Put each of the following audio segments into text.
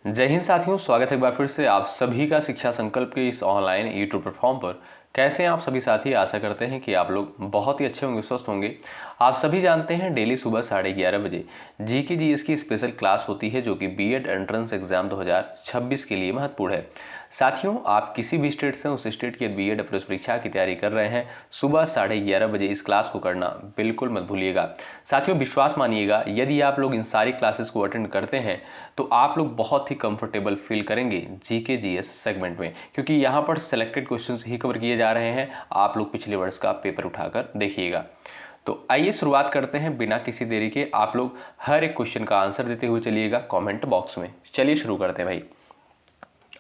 जय हिंद साथियों, स्वागत है एक बार फिर से आप सभी का शिक्षा संकल्प के इस ऑनलाइन यूट्यूब प्लेटफॉर्म पर। कैसे हैं आप सभी साथी? आशा करते हैं कि आप लोग बहुत ही अच्छे होंगे, स्वस्थ होंगे। आप सभी जानते हैं डेली सुबह 11:30 बजे जीके जीएस की स्पेशल क्लास होती है जो कि बीएड एंट्रेंस एग्जाम 2026 के लिए महत्वपूर्ण है। साथियों, आप किसी भी स्टेट से उस स्टेट की बीएड प्रवेश परीक्षा की तैयारी कर रहे हैं, सुबह 11:30 बजे इस क्लास को करना बिल्कुल मत भूलिएगा। साथियों, विश्वास मानिएगा, यदि आप लोग इन सारी क्लासेस को अटेंड करते हैं तो आप लोग बहुत ही कंफर्टेबल फील करेंगे जीके जीएस सेगमेंट में, क्योंकि यहाँ पर सेलेक्टेड क्वेश्चंस ही कवर किए जा रहे हैं। आप लोग पिछले वर्ष का पेपर उठाकर देखिएगा। तो आइए शुरुआत करते हैं बिना किसी देरी के। आप लोग हर एक क्वेश्चन का आंसर देते हुए चलिएगा कमेंट बॉक्स में। चलिए शुरू करते हैं भाई।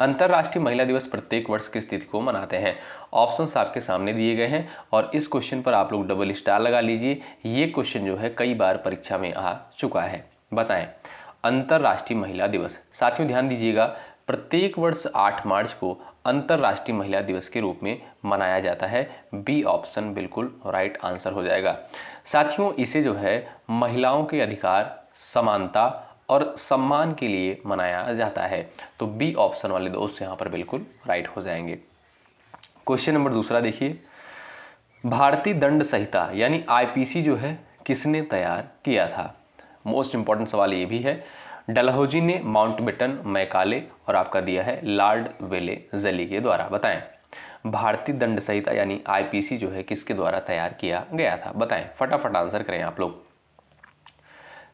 अंतर्राष्ट्रीय महिला दिवस प्रत्येक वर्ष किस तिथि को मनाते हैं? ऑप्शंस आपके सामने दिए गए हैं और इस क्वेश्चन पर आप लोग डबल स्टार लगा लीजिए। ये क्वेश्चन जो है कई बार परीक्षा में आ चुका है। बताएं, अंतर्राष्ट्रीय महिला दिवस। साथियों ध्यान दीजिएगा, प्रत्येक वर्ष 8 मार्च को अंतर्राष्ट्रीय महिला दिवस के रूप में मनाया जाता है। बी ऑप्शन बिल्कुल राइट आंसर हो जाएगा। साथियों, इसे जो है महिलाओं के अधिकार, समानता और सम्मान के लिए मनाया जाता है। तो बी ऑप्शन वाले दोस्त यहाँ पर बिल्कुल राइट हो जाएंगे। क्वेश्चन नंबर दूसरा देखिए, भारतीय दंड संहिता यानी आईपीसी जो है किसने तैयार किया था? मोस्ट इंपॉर्टेंट सवाल ये भी है। डलहौजी ने, माउंटबेटन, मैकाले और आपका दिया है लॉर्ड वेले जली के द्वारा। बताएं, भारतीय दंड संहिता यानी आईपीसी जो है किसके द्वारा तैयार किया गया था? बताएं, फटाफट आंसर करें आप लोग।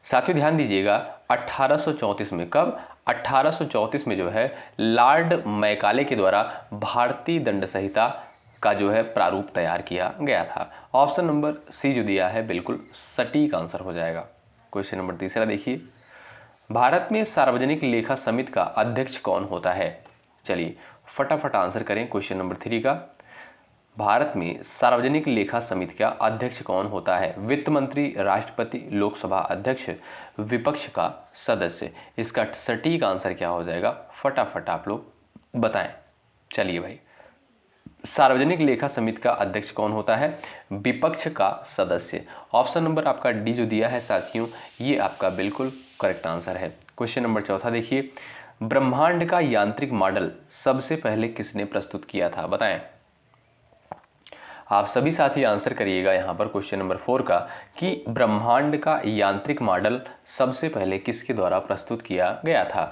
साथियों ध्यान दीजिएगा, 1834 में। कब? 1834 में जो है लॉर्ड मैकाले के द्वारा भारतीय दंड संहिता का जो है प्रारूप तैयार किया गया था। ऑप्शन नंबर सी जो दिया है बिल्कुल सटीक आंसर हो जाएगा। क्वेश्चन नंबर तीसरा देखिए, भारत में सार्वजनिक लेखा समिति का अध्यक्ष कौन होता है? चलिए फटाफट आंसर करें क्वेश्चन नंबर 3 का। भारत में सार्वजनिक लेखा समिति का अध्यक्ष कौन होता है? वित्त मंत्री, राष्ट्रपति, लोकसभा अध्यक्ष, विपक्ष का सदस्य। इसका सटीक आंसर क्या हो जाएगा? फटाफट आप लोग बताएं। चलिए भाई, सार्वजनिक लेखा समिति का अध्यक्ष कौन होता है? विपक्ष का सदस्य। ऑप्शन नंबर आपका डी जो दिया है साथियों, ये आपका बिल्कुल करेक्ट आंसर है। क्वेश्चन नंबर चौथा देखिए, ब्रह्मांड का यांत्रिक मॉडल सबसे पहले किसने प्रस्तुत किया था? बताएं। आप सभी साथी आंसर करिएगा यहाँ पर क्वेश्चन नंबर 4 का कि ब्रह्मांड का यांत्रिक मॉडल सबसे पहले किसके द्वारा प्रस्तुत किया गया था।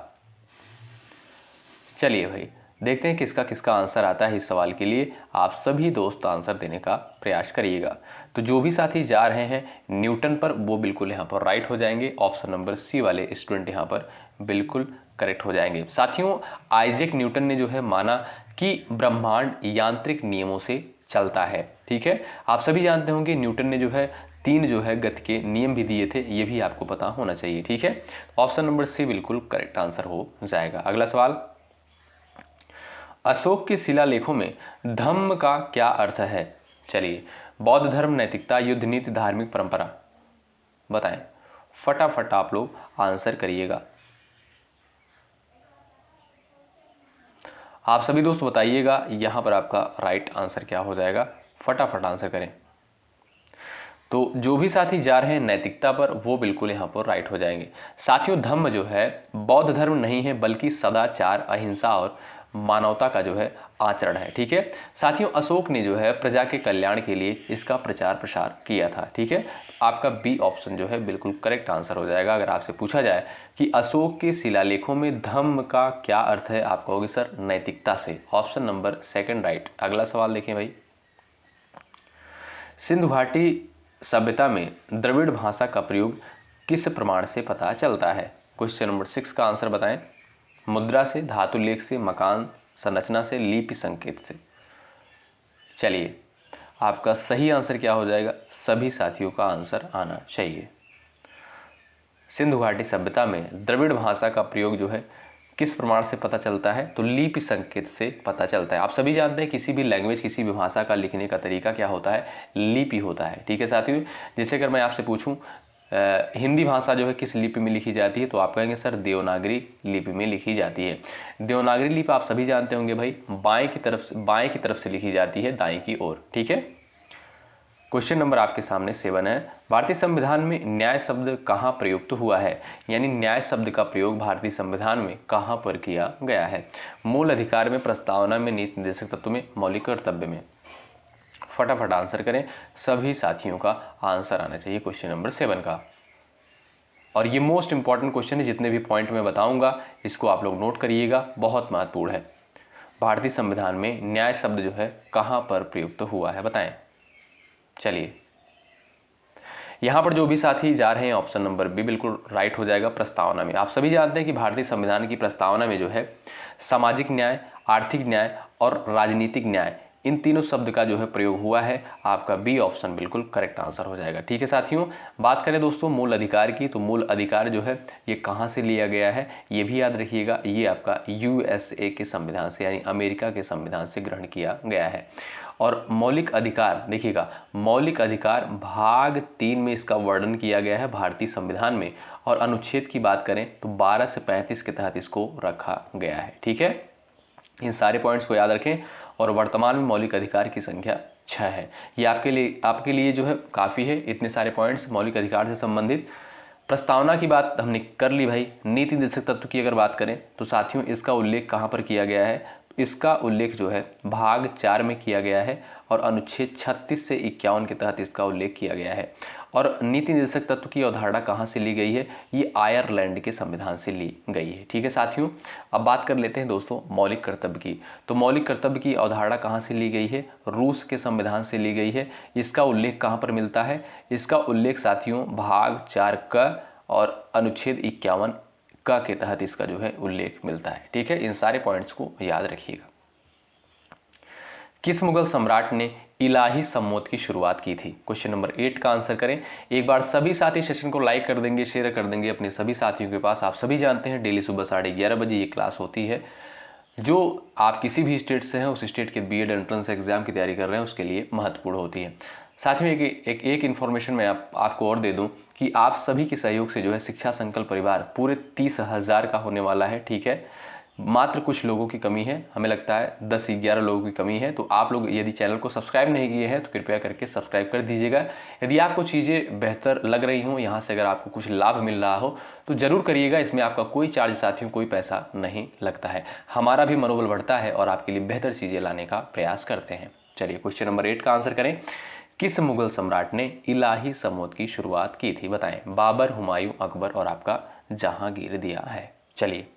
चलिए भाई देखते हैं किसका किसका आंसर आता है इस सवाल के लिए। आप सभी दोस्त आंसर देने का प्रयास करिएगा। तो जो भी साथी जा रहे हैं न्यूटन पर, वो बिल्कुल यहाँ पर राइट हो जाएंगे। ऑप्शन नंबर सी वाले स्टूडेंट यहाँ पर बिल्कुल करेक्ट हो जाएंगे। साथियों, आइजैक न्यूटन ने जो है माना कि ब्रह्मांड यांत्रिक नियमों से चलता है। ठीक है, आप सभी जानते होंगे न्यूटन ने जो है 3 जो है गति के नियम भी दिए थे, ये भी आपको पता होना चाहिए। ठीक है, ऑप्शन नंबर सी बिल्कुल करेक्ट आंसर हो जाएगा। अगला सवाल, अशोक के शिलालेखों में धम्म का क्या अर्थ है? चलिए, बौद्ध धर्म, नैतिकता, युद्ध नीति, धार्मिक परंपरा। बताएं, फटाफट आप लोग आंसर करिएगा। आप सभी दोस्त बताइएगा यहाँ पर आपका राइट आंसर क्या हो जाएगा। फटाफट आंसर करें। तो जो भी साथी जा रहे हैं नैतिकता पर, वो बिल्कुल यहाँ पर राइट हो जाएंगे। साथियों, धम्म जो है बौद्ध धर्म नहीं है, बल्कि सदाचार, अहिंसा और मानवता का जो है आचरण है। ठीक है साथियों, अशोक ने जो है प्रजा के कल्याण के लिए इसका प्रचार प्रसार किया था। ठीक है, आपका बी ऑप्शन जो है बिल्कुल करेक्ट आंसर हो जाएगा। अगर आपसे पूछा जाए कि अशोक के शिलालेखों में धम्म का क्या अर्थ है, आप कहोगे सर नैतिकता से। Option number second right. अगला सवाल देखें भाई, सिंधु घाटी सभ्यता में द्रविड़ भाषा का प्रयोग किस प्रमाण से पता चलता है? क्वेश्चन नंबर 6 का आंसर बताएं। मुद्रा से, धातु लेख से, मकान संरचना से, लिपि संकेत से। चलिए, आपका सही आंसर क्या हो जाएगा? सभी साथियों का आंसर आना चाहिए। सिंधु घाटी सभ्यता में द्रविड़ भाषा का प्रयोग जो है किस प्रमाण से पता चलता है? तो लिपि संकेत से पता चलता है। आप सभी जानते हैं किसी भी लैंग्वेज, किसी भी भाषा का लिखने का तरीका क्या होता है? लिपि होता है। ठीक है साथियों, जैसे अगर मैं आपसे पूछूं हिंदी भाषा जो है किस लिपि में लिखी जाती है, तो आप कहेंगे सर देवनागरी लिपि में लिखी जाती है। देवनागरी लिपि आप सभी जानते होंगे भाई, बाएं की तरफ से लिखी जाती है दाएं की ओर। ठीक है, क्वेश्चन नंबर आपके सामने 7 है, भारतीय संविधान में न्याय शब्द कहाँ प्रयुक्त हुआ है, यानी न्याय शब्द का प्रयोग भारतीय संविधान में कहाँ पर किया गया है। मूल अधिकार में, प्रस्तावना में, नीति निर्देशक तत्व में, मौलिक कर्तव्य में। फटाफट आंसर करें, सभी साथियों का आंसर आना चाहिए क्वेश्चन नंबर 7 का। और ये मोस्ट इंपॉर्टेंट क्वेश्चन है, जितने भी पॉइंट मैं बताऊंगा इसको आप लोग नोट करिएगा, बहुत महत्वपूर्ण है। भारतीय संविधान में न्याय शब्द जो है कहाँ पर प्रयुक्त हुआ है, बताएं। चलिए, यहाँ पर जो भी साथी जा रहे हैं ऑप्शन नंबर बी बिल्कुल राइट हो जाएगा, प्रस्तावना में। आप सभी जानते हैं कि भारतीय संविधान की प्रस्तावना में जो है सामाजिक न्याय, आर्थिक न्याय और राजनीतिक न्याय, इन तीनों शब्द का जो है प्रयोग हुआ है। आपका बी ऑप्शन बिल्कुल करेक्ट आंसर हो जाएगा। ठीक है साथियों, बात करें दोस्तों मूल अधिकार की, तो मूल अधिकार जो है ये कहाँ से लिया गया है, ये भी याद रखिएगा, ये आपका यूएसए के संविधान से यानी अमेरिका के संविधान से ग्रहण किया गया है। और मौलिक अधिकार देखिएगा, मौलिक अधिकार भाग 3 में इसका वर्णन किया गया है भारतीय संविधान में, और अनुच्छेद की बात करें तो 12 से 35 के तहत इसको रखा गया है। ठीक है, इन सारे पॉइंट्स को याद रखें। और वर्तमान में मौलिक अधिकार की संख्या 6 है। ये आपके लिए जो है काफ़ी है, इतने सारे पॉइंट्स मौलिक अधिकार से संबंधित। प्रस्तावना की बात हमने कर ली भाई। नीति निर्देशक तत्व की अगर बात करें तो साथियों इसका उल्लेख कहाँ पर किया गया है, इसका उल्लेख जो है भाग 4 में किया गया है और अनुच्छेद 36 से 51 के तहत इसका उल्लेख किया गया है। और नीति निर्देशक तत्व की अवधारणा कहाँ से ली गई है, ये आयरलैंड के संविधान से ली गई है। ठीक है साथियों, अब बात कर लेते हैं दोस्तों मौलिक कर्तव्य की। तो मौलिक कर्तव्य की अवधारणा कहाँ से ली गई है, रूस के संविधान से ली गई है। इसका उल्लेख कहाँ पर मिलता है, इसका उल्लेख साथियों भाग 4 का और अनुच्छेद 51 का के तहत इसका जो है उल्लेख मिलता है। ठीक है, इन सारे पॉइंट्स को याद रखिएगा। किस मुगल सम्राट ने इलाही सम्मोद की शुरुआत की थी, क्वेश्चन नंबर 8 का आंसर करें। एक बार सभी साथी सेशन को लाइक कर देंगे, शेयर कर देंगे अपने सभी साथियों के पास। आप सभी जानते हैं डेली सुबह 11:30 बजे ये क्लास होती है। जो आप किसी भी स्टेट से हैं, उस स्टेट के बीएड एंट्रेंस एग्जाम की तैयारी कर रहे हैं, उसके लिए महत्वपूर्ण होती है। साथियों एक इन्फॉर्मेशन मैं आपको और दे दूं कि आप सभी के सहयोग से जो है शिक्षा संकल्प परिवार पूरे 30,000 का होने वाला है। ठीक है, मात्र कुछ लोगों की कमी है, हमें लगता है 10-11 लोगों की कमी है। तो आप लोग यदि चैनल को सब्सक्राइब नहीं किए हैं तो कृपया करके सब्सक्राइब कर दीजिएगा। यदि आपको चीज़ें बेहतर लग रही हों, यहाँ से अगर आपको कुछ लाभ मिल रहा हो तो ज़रूर करिएगा। इसमें आपका कोई चार्ज साथियों, कोई पैसा नहीं लगता है। हमारा भी मनोबल बढ़ता है और आपके लिए बेहतर चीज़ें लाने का प्रयास करते हैं। चलिए क्वेश्चन नंबर 8 का आंसर करें। किस मुगल सम्राट ने इलाही सम्मोद की शुरुआत की थी, बताएं। बाबर, हुमायूं, अकबर और आपका जहांगीर दिया है। चलिए,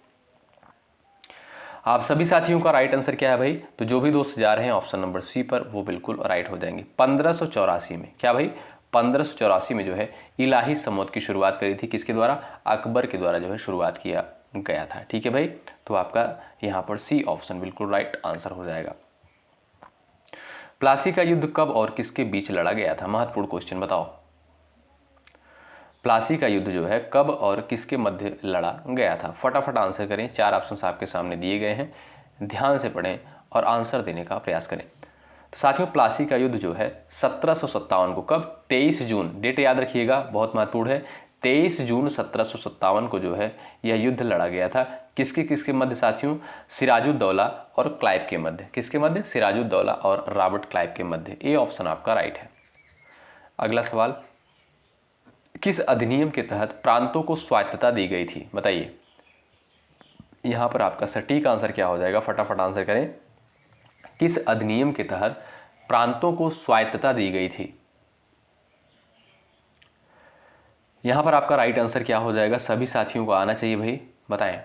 आप सभी साथियों का राइट आंसर क्या है भाई, तो जो भी दोस्त जा रहे हैं ऑप्शन नंबर सी पर वो बिल्कुल राइट हो जाएंगे। 1584 में, क्या भाई 1584 में जो है इलाही सम्मोद की शुरुआत करी थी, किसके द्वारा, अकबर के द्वारा जो है शुरुआत किया गया था। ठीक है भाई, तो आपका यहाँ पर सी ऑप्शन बिल्कुल राइट आंसर हो जाएगा। प्लासी का युद्ध कब और किसके बीच लड़ा गया था, महत्वपूर्ण क्वेश्चन बताओ। प्लासी का युद्ध जो है कब और किसके मध्य लड़ा गया था, फटाफट आंसर करें। 4 ऑप्शन आपके सामने दिए गए हैं, ध्यान से पढ़ें और आंसर देने का प्रयास करें। तो साथियों प्लासी का युद्ध जो है 1757 को, कब, 23 जून, डेट याद रखिएगा बहुत महत्वपूर्ण है। 23 जून 1757 को जो है यह युद्ध लड़ा गया था। किसके मध्य साथियों, सिराजुद्दौला और क्लाइव के मध्य। किसके मध्य, सिराजुद्दौला और रॉबर्ट क्लाइव के मध्य। ए ऑप्शन आपका राइट है। अगला सवाल, किस अधिनियम के तहत प्रांतों को स्वायत्तता दी गई थी, बताइए। यहां पर आपका सटीक आंसर क्या हो जाएगा, फटाफट आंसर करें। किस अधिनियम के तहत प्रांतों को स्वायत्तता दी गई थी। यहां पर आपका राइट आंसर क्या हो जाएगा, सभी साथियों को आना चाहिए भाई, बताएं।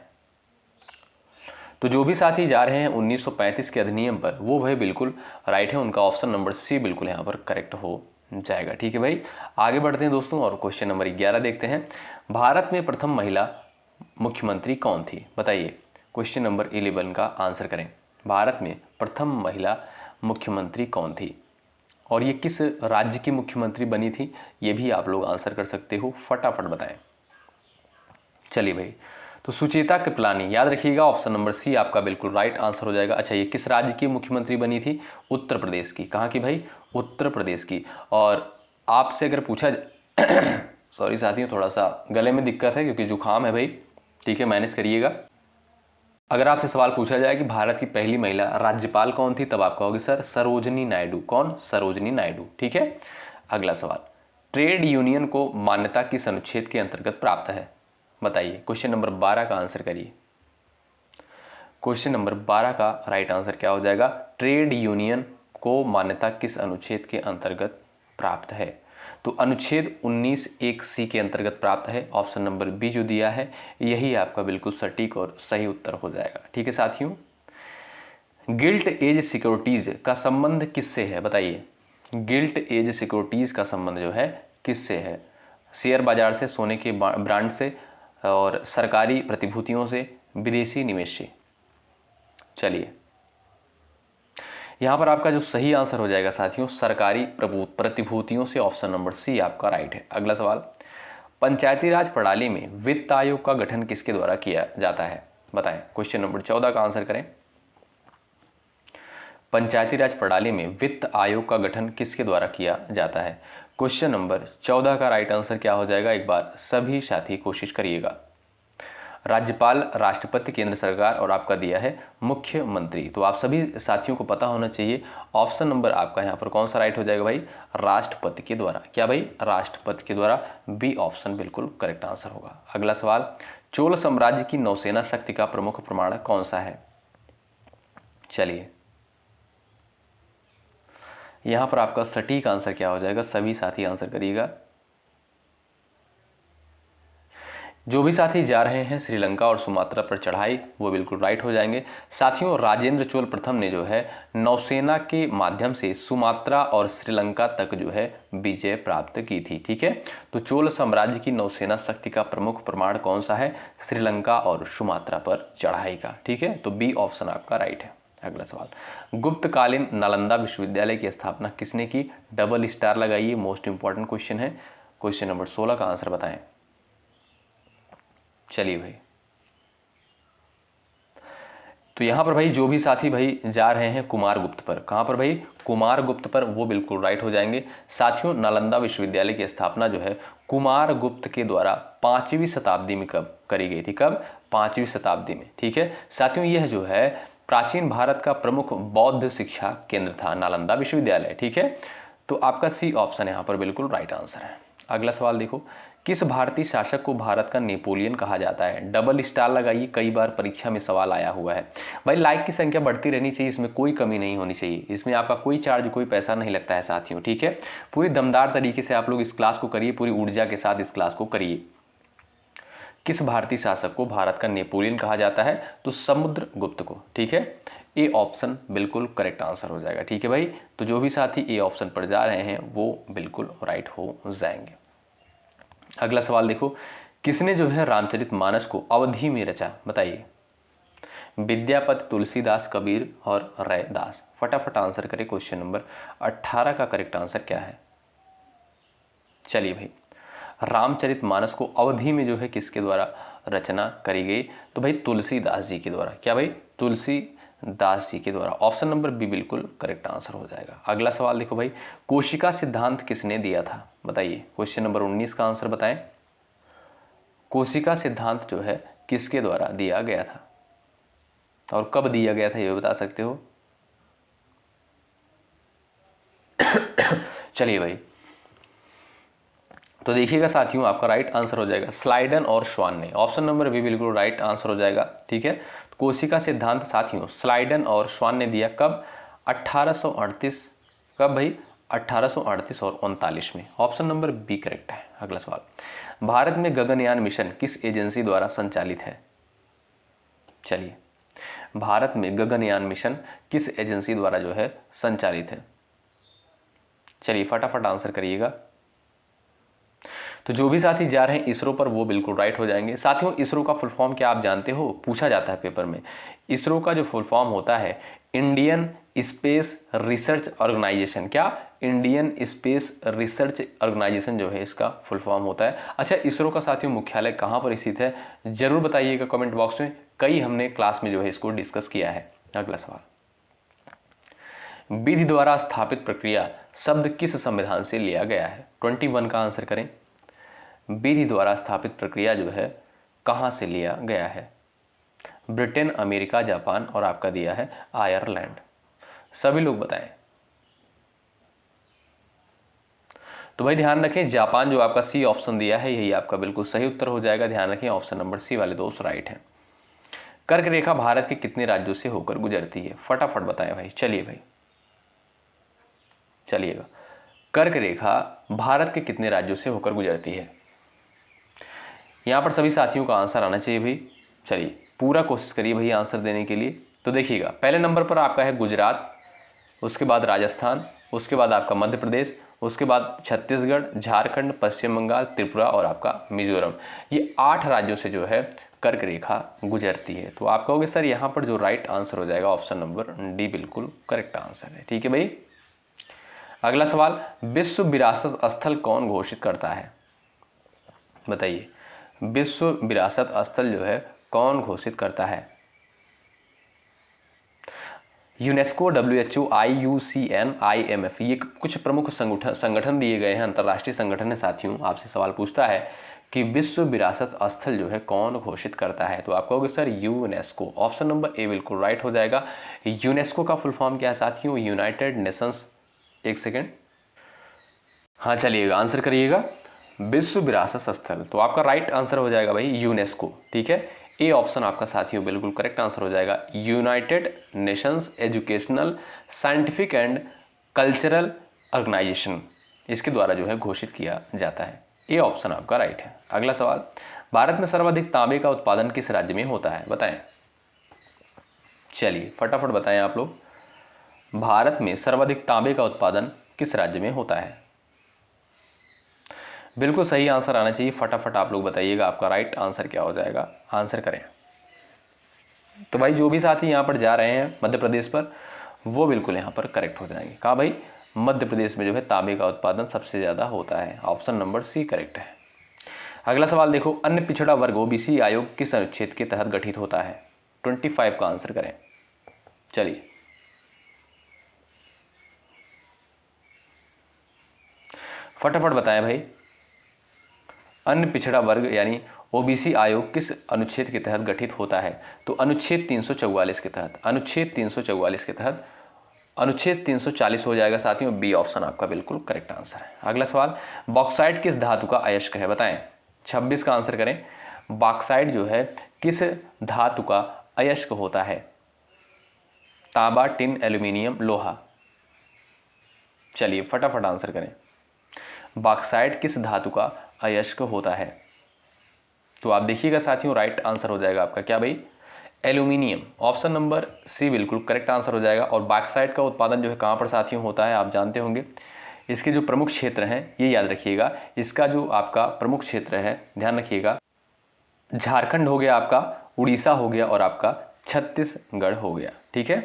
तो जो भी साथी जा रहे हैं 1935 के अधिनियम पर, वो भाई बिल्कुल राइट है, उनका ऑप्शन नंबर सी बिल्कुल यहाँ पर करेक्ट हो जाएगा। ठीक है भाई, आगे बढ़ते हैं दोस्तों और क्वेश्चन नंबर 11 देखते हैं। भारत में प्रथम महिला मुख्यमंत्री कौन थी, बताइए। क्वेश्चन नंबर 11 का आंसर करें। भारत में प्रथम महिला मुख्यमंत्री कौन थी और ये किस राज्य की मुख्यमंत्री बनी थी, ये भी आप लोग आंसर कर सकते हो, फटाफट बताएं। चलिए भाई, तो सुचेता कृपलानी, याद रखिएगा ऑप्शन नंबर सी आपका बिल्कुल राइट आंसर हो जाएगा। अच्छा, ये किस राज्य की मुख्यमंत्री बनी थी, उत्तर प्रदेश की। कहाँ की भाई, उत्तर प्रदेश की। और आपसे अगर पूछा सॉरी साथियों, थोड़ा सा गले में दिक्कत है क्योंकि जुकाम है भाई, ठीक है, मैनेज करिएगा। अगर आपसे सवाल पूछा जाए कि भारत की पहली महिला राज्यपाल कौन थी, तब आप कहोगे सर सरोजनी नायडू। कौन, सरोजनी नायडू। ठीक है, अगला सवाल, ट्रेड यूनियन को मान्यता किस अनुच्छेद के अंतर्गत प्राप्त है? बताइए। क्वेश्चन नंबर 12 का आंसर करिए। क्वेश्चन नंबर 12 का राइट आंसर क्या हो जाएगा? ट्रेड यूनियन को मान्यता किस अनुच्छेद के अंतर्गत प्राप्त है? तो अनुच्छेद 19(1)(c) के अंतर्गत प्राप्त है। ऑप्शन नंबर बी जो दिया है यही आपका बिल्कुल सटीक और सही उत्तर हो जाएगा। ठीक है साथियों, गिल्ट एज सिक्योरिटीज का संबंध किससे है? बताइए। गिल्ट एज सिक्योरिटीज का संबंध जो है किससे है? शेयर बाजार से, सोने के ब्रांड से, और सरकारी प्रतिभूतियों से, विदेशी निवेश से। चलिए, यहाँ पर आपका जो सही आंसर हो जाएगा साथियों, सरकारी प्रतिभूतियों से। ऑप्शन नंबर सी आपका राइट है। अगला सवाल, पंचायती राज प्रणाली में वित्त आयोग का गठन किसके द्वारा किया जाता है? बताएं। क्वेश्चन नंबर 14 का आंसर करें। पंचायती राज प्रणाली में वित्त आयोग का गठन किसके द्वारा किया जाता है? क्वेश्चन नंबर 14 का राइट आंसर क्या हो जाएगा? एक बार सभी साथी कोशिश करिएगा। राज्यपाल, राष्ट्रपति, केंद्र सरकार, और आपका दिया है मुख्यमंत्री। तो आप सभी साथियों को पता होना चाहिए ऑप्शन नंबर आपका यहाँ पर कौन सा राइट हो जाएगा भाई? राष्ट्रपति के द्वारा। क्या भाई? राष्ट्रपति के द्वारा। बी ऑप्शन बिल्कुल करेक्ट आंसर होगा। अगला सवाल, चोल साम्राज्य की नौसेना शक्ति का प्रमुख प्रमाण कौन सा है? चलिए, यहाँ पर आपका सटीक आंसर क्या हो जाएगा? सभी साथी आंसर करिएगा। जो भी साथी जा रहे हैं श्रीलंका और सुमात्रा पर चढ़ाई, वो बिल्कुल राइट हो जाएंगे। साथियों, राजेंद्र चोल प्रथम ने जो है नौसेना के माध्यम से सुमात्रा और श्रीलंका तक जो है विजय प्राप्त की थी। ठीक है, तो चोल साम्राज्य की नौसेना शक्ति का प्रमुख प्रमाण कौन सा है? श्रीलंका और सुमात्रा पर चढ़ाई का। ठीक है, तो बी ऑप्शन आपका राइट है। अगला सवाल, गुप्तकालीन नालंदा विश्वविद्यालय की स्थापना किसने की? डबल स्टार लगाइए, मोस्ट इंपॉर्टेंट क्वेश्चन है। क्वेश्चन नंबर 16 का आंसर बताएं। चलिए भाई, तो यहाँ पर भाई जो भी साथी भाई जा रहे हैं कुमारगुप्त पर, कहाँ पर भाई? कुमारगुप्त पर, वो बिल्कुल राइट हो जाएंगे। साथियों, नालंदा विश्वविद्यालय की स्थापना जो है कुमारगुप्त के द्वारा 5वीं शताब्दी में कब करी गई थी? कब? 5वीं शताब्दी में। ठीक है साथियों, यह जो है प्राचीन भारत का प्रमुख बौद्ध शिक्षा केंद्र था नालंदा विश्वविद्यालय। ठीक है, तो आपका सी ऑप्शन यहाँ पर बिल्कुल राइट आंसर है। अगला सवाल देखो, किस भारतीय शासक को भारत का नेपोलियन कहा जाता है? डबल स्टार लगाइए, कई बार परीक्षा में सवाल आया हुआ है। भाई लाइक की संख्या बढ़ती रहनी चाहिए, इसमें कोई कमी नहीं होनी चाहिए। इसमें आपका कोई चार्ज, कोई पैसा नहीं लगता है साथियों। ठीक है, पूरी दमदार तरीके से आप लोग इस क्लास को करिए, पूरी ऊर्जा के साथ इस क्लास को करिए। किस भारतीय शासक को भारत का नेपोलियन कहा जाता है? तो समुद्रगुप्त को। ठीक है, ए ऑप्शन बिल्कुल करेक्ट आंसर हो जाएगा। ठीक है भाई, तो जो भी साथी ए ऑप्शन पर जा रहे हैं वो बिल्कुल राइट हो जाएंगे। अगला सवाल देखो, किसने जो है रामचरितमानस को अवधि में रचा? बताइए। विद्यापति, तुलसीदास, कबीर और रैदास। फटाफट आंसर करें। क्वेश्चन नंबर 18 का करेक्ट आंसर क्या है? चलिए भाई, रामचरितमानस को अवधि में जो है किसके द्वारा रचना करी गई? तो भाई तुलसीदास जी के द्वारा। क्या भाई? तुलसीदास जी के द्वारा। ऑप्शन नंबर बी बिल्कुल करेक्ट आंसर हो जाएगा। अगला सवाल देखो भाई, कोशिका सिद्धांत किसने दिया था? बताइए। क्वेश्चन नंबर 19 का आंसर बताएं। कोशिका सिद्धांत जो है किसके द्वारा दिया गया था और कब दिया गया था, ये बता सकते हो? चलिए भाई, तो देखिएगा साथियों, आपका राइट आंसर हो जाएगा स्लाइडन और श्वान ने। ऑप्शन नंबर बी बिल्कुल राइट आंसर हो जाएगा। ठीक है, कोशिका सिद्धांत साथियों स्लाइडन और श्वान ने दिया कब? 1838। कब भाई? 1838 और 39 में। ऑप्शन नंबर बी करेक्ट है। अगला सवाल, भारत में गगनयान मिशन किस एजेंसी द्वारा संचालित है? चलिए, भारत में गगनयान मिशन किस एजेंसी द्वारा जो है संचालित है? चलिए फटाफट आंसर करिएगा। तो जो भी साथी जा रहे हैं इसरो पर वो बिल्कुल राइट हो जाएंगे। साथियों, इसरो का फुल फॉर्म क्या आप जानते हो? पूछा जाता है पेपर में। इसरो का जो फुल फॉर्म होता है इंडियन स्पेस रिसर्च ऑर्गेनाइजेशन। क्या? इंडियन स्पेस रिसर्च ऑर्गेनाइजेशन जो है इसका फुल फॉर्म होता है। अच्छा, इसरो का साथियों मुख्यालय कहाँ पर स्थित है? जरूर बताइएगा कमेंट बॉक्स में। कई हमने क्लास में जो है इसको डिस्कस किया है। अगला सवाल, विधि द्वारा स्थापित प्रक्रिया शब्द किस संविधान से लिया गया है? 21 का आंसर करें। विधि द्वारा स्थापित प्रक्रिया जो है कहाँ से लिया गया है? ब्रिटेन, अमेरिका, जापान और आपका दिया है आयरलैंड। सभी लोग बताएं। तो भाई ध्यान रखें, जापान जो आपका सी ऑप्शन दिया है यही आपका बिल्कुल सही उत्तर हो जाएगा। ध्यान रखें ऑप्शन नंबर सी वाले दोस्त राइट है। कर्क रेखा भारत के कितने राज्यों से होकर गुजरती है? फटाफट बताएं भाई। चलिए भाई चलिएगा, कर्क रेखा भारत के कितने राज्यों से होकर गुजरती है? यहाँ पर सभी साथियों का आंसर आना चाहिए भाई। चलिए पूरा कोशिश करिए भाई आंसर देने के लिए। तो देखिएगा, पहले नंबर पर आपका है गुजरात, उसके बाद राजस्थान, उसके बाद आपका मध्य प्रदेश, उसके बाद छत्तीसगढ़, झारखंड, पश्चिम बंगाल, त्रिपुरा और आपका मिजोरम। ये 8 राज्यों से जो है कर्क रेखा गुजरती है। तो आप कहोगे सर यहाँ पर जो राइट आंसर हो जाएगा ऑप्शन नंबर डी बिल्कुल करेक्ट आंसर है। ठीक है भाई। अगला सवाल, विश्व विरासत स्थल कौन घोषित करता है? बताइए, विश्व विरासत स्थल जो है कौन घोषित करता है? यूनेस्को, WHO, IUCN, IMF, ये कुछ प्रमुख संगठन दिए गए हैं, अंतर्राष्ट्रीय संगठन है साथियों। आपसे सवाल पूछता है कि विश्व विरासत स्थल जो है कौन घोषित करता है? तो आप कहोगे sir UNESCO. Option number A बिल्कुल राइट हो जाएगा। यूनेस्को का फुल फॉर्म क्या है साथियों? United Nations. एक सेकेंड, हाँ चलिएगा आंसर करिएगा। विश्व विरासत स्थल, तो आपका राइट आंसर हो जाएगा भाई यूनेस्को। ठीक है, ए ऑप्शन आपका साथियों बिल्कुल करेक्ट आंसर हो जाएगा। United Nations Educational, Scientific and Cultural Organization, इसके द्वारा जो है घोषित किया जाता है। ए ऑप्शन आपका राइट है। अगला सवाल, भारत में सर्वाधिक तांबे का उत्पादन किस राज्य में होता है? बताएं। चलिए फटाफट बताएं आप लोग, भारत में सर्वाधिक तांबे का उत्पादन किस राज्य में होता है? बिल्कुल सही आंसर आना चाहिए। फटाफट आप लोग बताइएगा आपका राइट आंसर क्या हो जाएगा, आंसर करें। तो भाई जो भी साथी यहाँ पर जा रहे हैं मध्य प्रदेश पर, वो बिल्कुल यहाँ पर करेक्ट हो जाएंगे। कहा भाई मध्य प्रदेश में जो है तांबे का उत्पादन सबसे ज़्यादा होता है। ऑप्शन नंबर सी करेक्ट है। अगला सवाल देखो, अन्य पिछड़ा वर्ग OBC आयोग किस अनुच्छेद के तहत गठित होता है? 25 का आंसर करें। चलिए फटाफट बताएं भाई, अन्य पिछड़ा वर्ग यानी OBC आयोग किस अनुच्छेद के तहत गठित होता है? तो अनुच्छेद 344 के तहत। अनुच्छेद 344 के तहत। अनुच्छेद 340 हो जाएगा साथियों। बी ऑप्शन आपका बिल्कुल करेक्ट आंसर है। अगला सवाल, बॉक्साइट किस धातु का अयस्क है? बताएं। 26 का आंसर करें। बॉक्साइट जो है किस धातु का अयस्क होता है? तांबा, टिन, एल्यूमिनियम, लोहा। चलिए फटाफट आंसर करें। बॉक्साइट किस धातु का अयस्क होता है? तो आप देखिएगा साथियों राइट आंसर हो जाएगा आपका क्या भाई? एल्यूमिनियम। ऑप्शन नंबर सी बिल्कुल करेक्ट आंसर हो जाएगा। और बॉक्साइट का उत्पादन जो है कहाँ पर साथियों होता है? आप जानते होंगे। इसके जो प्रमुख क्षेत्र हैं ये याद रखिएगा। इसका जो आपका प्रमुख क्षेत्र है ध्यान रखिएगा, झारखंड हो गया आपका, उड़ीसा हो गया और आपका छत्तीसगढ़ हो गया। ठीक है।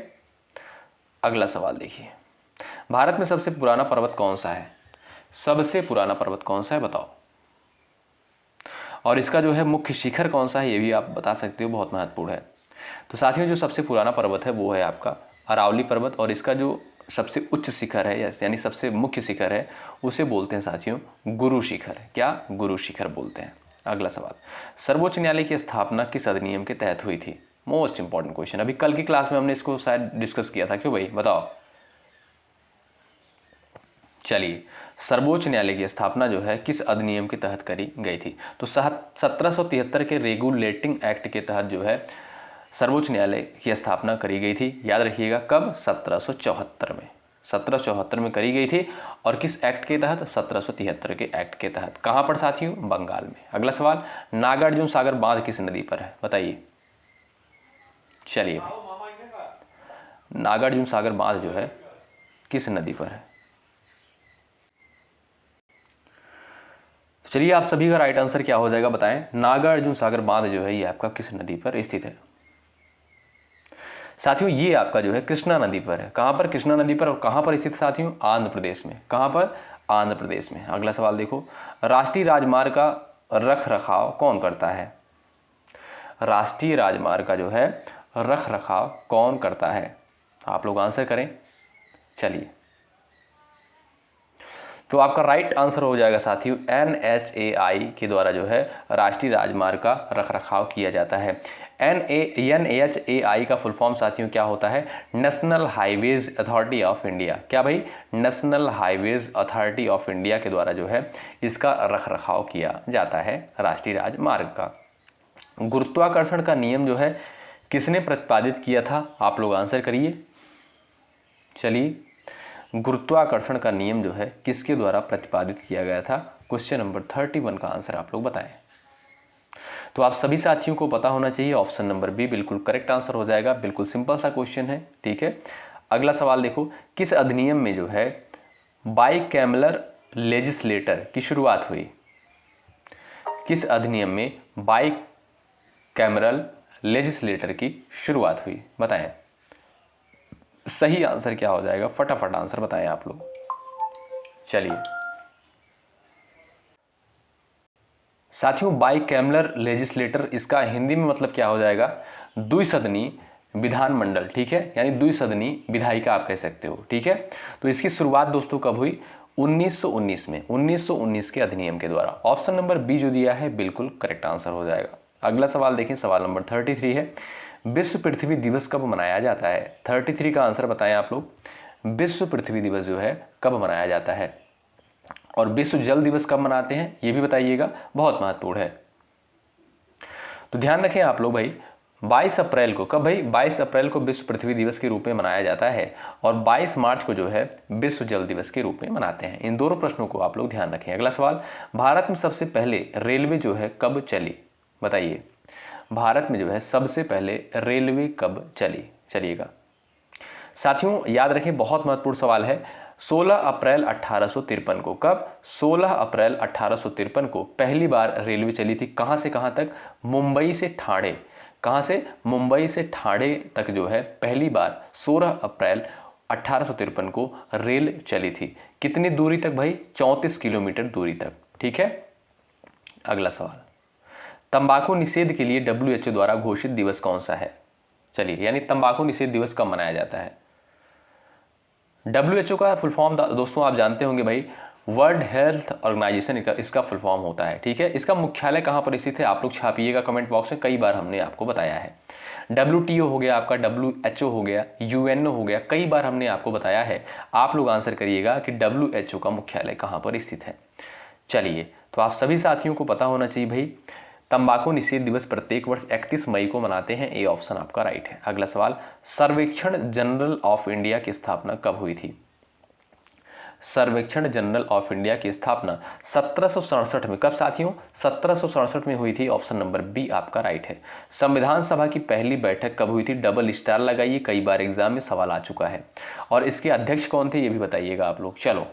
अगला सवाल देखिए, भारत में सबसे पुराना पर्वत कौन सा है? सबसे पुराना पर्वत कौन सा है बताओ। और इसका जो है मुख्य शिखर कौन सा है ये भी आप बता सकते हो, बहुत महत्वपूर्ण है। तो साथियों जो सबसे पुराना पर्वत है वो है आपका अरावली पर्वत। और इसका जो सबसे उच्च शिखर है यानी सबसे मुख्य शिखर है उसे बोलते हैं साथियों गुरु शिखर। क्या? गुरु शिखर बोलते हैं। अगला सवाल, सर्वोच्च न्यायालय की स्थापना किस अधिनियम के तहत हुई थी? मोस्ट इंपॉर्टेंट क्वेश्चन, अभी कल की क्लास में हमने इसको शायद डिस्कस किया था। क्यों भाई बताओ। चलिए, सर्वोच्च न्यायालय की स्थापना जो है किस अधिनियम के तहत करी गई थी? तो 1773 के रेगुलेटिंग एक्ट के तहत जो है सर्वोच्च न्यायालय की स्थापना करी गई थी। याद रखिएगा कब? 1774 में। 1774 में करी गई थी। और किस एक्ट के तहत? 1773 के एक्ट के तहत। कहाँ पर साथियों? बंगाल में। अगला सवाल, नागार्जुन सागर बांध किस नदी पर है? बताइए। चलिए, नागार्जुन सागर बांध जो है किस नदी पर है? चलिए आप सभी का राइट आंसर क्या हो जाएगा बताएं। नागार्जुन सागर बांध जो है ये आपका किस नदी पर स्थित है? साथियों ये आपका जो है कृष्णा नदी पर है। कहां पर? कृष्णा नदी पर। और कहां पर स्थित साथियों? आंध्र प्रदेश में। कहां पर? आंध्र प्रदेश में। अगला सवाल देखो, राष्ट्रीय राजमार्ग का रख रखाव कौन करता है? राष्ट्रीय राजमार्ग का जो है रख रखाव कौन करता है? आप लोग आंसर करें। चलिए, तो आपका राइट आंसर हो जाएगा साथियों NHAI के द्वारा जो है राष्ट्रीय राजमार्ग का रखरखाव किया जाता है। NHAI का फुल फॉर्म साथियों क्या होता है? National highways authority of India. क्या भाई? National highways authority of India के द्वारा जो है इसका रखरखाव किया जाता है राष्ट्रीय राजमार्ग का। गुरुत्वाकर्षण का नियम जो है किसने प्रतिपादित किया था? आप लोग आंसर करिए। चलिए, गुरुत्वाकर्षण का नियम जो है किसके द्वारा प्रतिपादित किया गया था? क्वेश्चन नंबर 31 का आंसर आप लोग बताएं। तो आप सभी साथियों को पता होना चाहिए, ऑप्शन नंबर बी बिल्कुल करेक्ट आंसर हो जाएगा। बिल्कुल सिंपल सा क्वेश्चन है, ठीक है। अगला सवाल देखो, किस अधिनियम में जो है बाइकैमरल लेजिस्लेटर की शुरुआत हुई? किस अधिनियम में बाइकैमरल लेजिस्लेटर की शुरुआत हुई? बताएं। सही आंसर क्या हो जाएगा? फटाफट आंसर बताएं आप लोग। चलिए साथियों, बाइकैमरल लेजिस्लेटर इसका हिंदी में मतलब क्या हो जाएगा? द्विसदनी विधानमंडल, ठीक है, यानी द्विसदनी विधायिका आप कह सकते हो, ठीक है। तो इसकी शुरुआत दोस्तों कब हुई? 1919 में, 1919 के अधिनियम के द्वारा। ऑप्शन नंबर बी जो दिया है बिल्कुल करेक्ट आंसर हो जाएगा। अगला सवाल देखें, सवाल नंबर 33 है, विश्व पृथ्वी दिवस कब मनाया जाता है? 33 का आंसर बताएं आप लोग। विश्व पृथ्वी दिवस जो है कब मनाया जाता है? और विश्व जल दिवस कब मनाते हैं ये भी बताइएगा, बहुत महत्वपूर्ण है। तो ध्यान रखें आप लोग भाई, 22 अप्रैल को, कब भाई? 22 अप्रैल को विश्व पृथ्वी दिवस के रूप में मनाया जाता है और 22 मार्च को जो है विश्व जल दिवस के रूप में मनाते हैं। इन दोनों प्रश्नों को आप लोग ध्यान रखें। अगला सवाल, भारत में सबसे पहले रेलवे जो है कब चली? बताइए, भारत में जो है सबसे पहले रेलवे कब चली? चलिएगा साथियों, याद रखें, बहुत महत्वपूर्ण सवाल है। 16 अप्रैल 1853 को, कब? 16 अप्रैल 1853 को पहली बार रेलवे चली थी। कहाँ से कहाँ तक? मुंबई से ठाणे। कहाँ से? मुंबई से ठाणे तक जो है पहली बार 16 अप्रैल 1853 को रेल चली थी। कितनी दूरी तक भाई? 34 किलोमीटर दूरी तक, ठीक है। अगला सवाल, तंबाकू निषेध के लिए WHO द्वारा घोषित दिवस कौन सा है? चलिए, यानी तंबाकू निषेध दिवस कब मनाया जाता है? WHO का फुल फॉर्म दोस्तों आप जानते होंगे भाई, वर्ल्ड हेल्थ ऑर्गेनाइजेशन इसका फुल फॉर्म होता है, ठीक है। इसका मुख्यालय कहाँ पर स्थित है? आप लोग छापिएगा कमेंट बॉक्स में, कई बार हमने आपको बताया है। WTO हो गया आपका, WHO हो गया, UNO हो गया, कई बार हमने आपको बताया है। आप लोग आंसर करिएगा कि WHO का मुख्यालय कहाँ पर स्थित है। चलिए, तो आप सभी साथियों को पता होना चाहिए भाई, तंबाकू निषेध दिवस प्रत्येक वर्ष 31 मई को मनाते हैं। ये ऑप्शन आपका राइट है। अगला सवाल, सर्वेक्षण जनरल ऑफ इंडिया की स्थापना कब हुई थी? सर्वेक्षण जनरल ऑफ इंडिया की स्थापना 1767 में, कब साथियों? 1767 में हुई थी। ऑप्शन नंबर बी आपका राइट है। संविधान सभा की पहली बैठक कब हुई थी? डबल स्टार लगाइए, कई बार एग्जाम में सवाल आ चुका है। और इसके अध्यक्ष कौन थे ये भी बताइएगा आप लोग। चलो,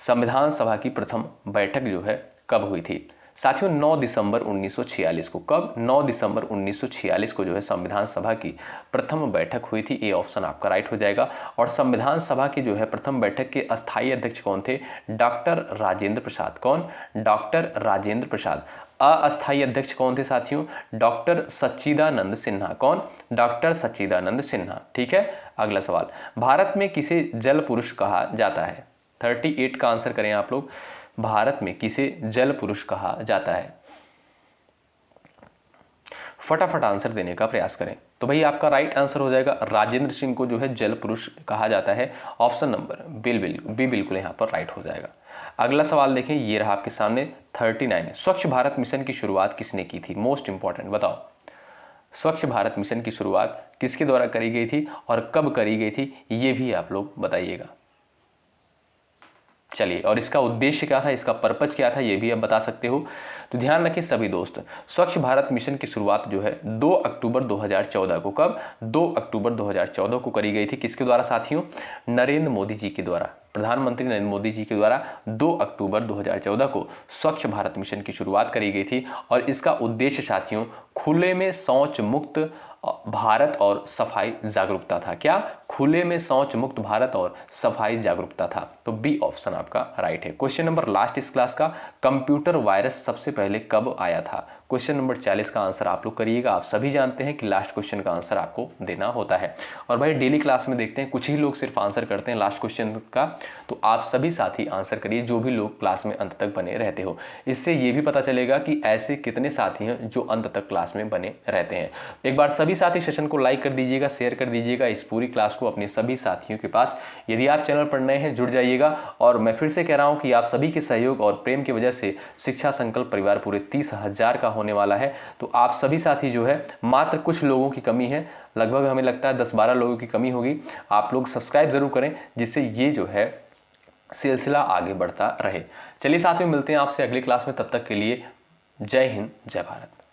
संविधान सभा की प्रथम बैठक जो है कब हुई थी? साथियों 9 दिसंबर 1946 को। कब? 9 दिसंबर 1946 को जो है संविधान सभा की प्रथम बैठक हुई थी। ये ऑप्शन आपका राइट हो जाएगा। और संविधान सभा की जो है प्रथम बैठक के अस्थायी अध्यक्ष कौन थे? डॉक्टर राजेंद्र प्रसाद। कौन? डॉक्टर राजेंद्र प्रसाद। अस्थायी अध्यक्ष कौन थे साथियों? डॉक्टर सच्चिदानंद सिन्हा। कौन? डॉक्टर सच्चिदानंद सिन्हा, ठीक है। अगला सवाल, भारत में किसे जल पुरुष कहा जाता है? 38 का आंसर करें आप लोग। भारत में किसे जल पुरुष कहा जाता है? फटाफट आंसर देने का प्रयास करें। तो भाई आपका राइट आंसर हो जाएगा, राजेंद्र सिंह को जो है जल पुरुष कहा जाता है। ऑप्शन नंबर बी बिल्कुल यहाँ पर राइट हो जाएगा। अगला सवाल देखें, ये रहा आपके सामने 39। स्वच्छ भारत मिशन की शुरुआत किसने की थी? मोस्ट इंपॉर्टेंट, बताओ। स्वच्छ भारत मिशन की शुरुआत किसके द्वारा करी गई थी और कब करी गई थी ये भी आप लोग बताइएगा। चलिए, और इसका उद्देश्य क्या था, इसका पर्पज क्या था ये भी आप बता सकते हो। तो ध्यान रखें सभी दोस्त, स्वच्छ भारत मिशन की शुरुआत जो है 2 अक्टूबर 2014 को, कब? 2 अक्टूबर 2014 को करी गई थी। किसके द्वारा साथियों? नरेंद्र मोदी जी के द्वारा, प्रधानमंत्री नरेंद्र मोदी जी के द्वारा 2 अक्टूबर 2014 को स्वच्छ भारत मिशन की शुरुआत करी गई थी। और इसका उद्देश्य साथियों खुले में शौच मुक्त भारत और सफाई जागरूकता था। क्या? खुले में शौच मुक्त भारत और सफाई जागरूकता था। तो बी ऑप्शन आपका राइट है। क्वेश्चन नंबर लास्ट इस क्लास का, कंप्यूटर वायरस सबसे पहले कब आया था? क्वेश्चन नंबर 40 का आंसर आप लोग करिएगा। आप सभी जानते हैं कि लास्ट क्वेश्चन का आंसर आपको देना होता है। और भाई डेली क्लास में देखते हैं कुछ ही लोग सिर्फ आंसर करते हैं लास्ट क्वेश्चन का, तो आप सभी साथी आंसर करिए, जो भी लोग क्लास में अंत तक बने रहते हो। इससे ये भी पता चलेगा कि ऐसे कितने साथी हैं जो अंत तक क्लास में बने रहते हैं। एक बार सभी साथी सेशन को लाइक कर दीजिएगा, शेयर कर दीजिएगा इस पूरी क्लास को अपने सभी साथियों के पास। यदि आप चैनल पर नए हैं जुड़ जाइएगा। और मैं फिर से कह रहा हूं कि आप सभी के सहयोग और प्रेम की वजह से शिक्षा संकल्प परिवार पूरे 30,000 का होने वाला है। तो आप सभी साथी जो है, मात्र कुछ लोगों की कमी है, लगभग हमें लगता है 10-12 लोगों की कमी होगी। आप लोग सब्सक्राइब जरूर करें जिससे ये जो है सिलसिला आगे बढ़ता रहे। चलिए साथियों, मिलते हैं आपसे अगली क्लास में। तब तक के लिए जय हिंद, जय भारत।